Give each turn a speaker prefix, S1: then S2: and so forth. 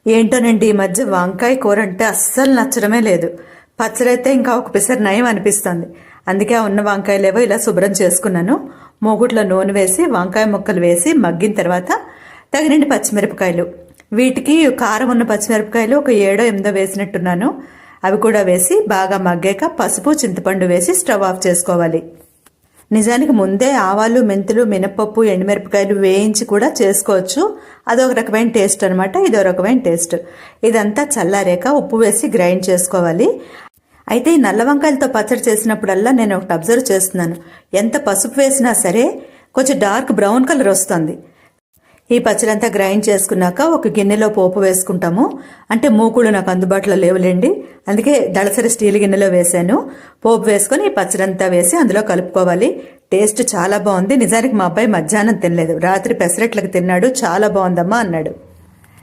S1: ఏంటోనండి, ఈ మధ్య వంకాయ కూర అంటే అస్సలు నచ్చడమే లేదు. పచ్చడైతే ఇంకా ఒక పిసర్ నయం అనిపిస్తుంది. అందుకే ఆ ఉన్న వంకాయలేవో ఇలా శుభ్రం చేసుకున్నాను. మూగుట్లో నూనె వేసి వంకాయ ముక్కలు వేసి మగ్గిన తర్వాత తగినండి పచ్చిమిరపకాయలు, వీటికి కారం ఉన్న పచ్చిమిరపకాయలు ఒక 7-8 వేసినట్టున్నాను. అవి కూడా వేసి బాగా మగ్గాక పసుపు చింతపండు వేసి స్టవ్ ఆఫ్ చేసుకోవాలి. నిజానికి ముందే ఆవాలు, మెంతులు, మినపప్పు, ఎండుమిరపకాయలు వేయించి కూడా చేసుకోవచ్చు. అదొక రకమైన టేస్ట్ అనమాట, ఇదో రకమైన టేస్ట్. ఇదంతా చల్లారాక ఉప్పు వేసి గ్రైండ్ చేసుకోవాలి. అయితే ఈ నల్ల వంకాయలతో పచ్చడి చేసినప్పుడల్లా నేను ఒకటి అబ్జర్వ్ చేస్తున్నాను. ఎంత పసుపు వేసినా సరే కొంచెం డార్క్ బ్రౌన్ కలర్ వస్తుంది. ఈ పచ్చడి అంతా గ్రైండ్ చేసుకున్నాక ఒక గిన్నెలో పోపు వేసుకుంటాము. అంటే మూకుళ్ళు నాకు అందుబాటులో లేవులేండి, అందుకే దళసరి స్టీల్ గిన్నెలో వేసాను. పోపు వేసుకొని ఈ పచ్చడి అంతా వేసి అందులో కలుపుకోవాలి. టేస్ట్ చాలా బాగుంది. నిజానికి మా అబ్బాయి మధ్యాహ్నం తినలేదు, రాత్రి పెసరట్లకు తిన్నాడు. చాలా బాగుందమ్మా అన్నాడు.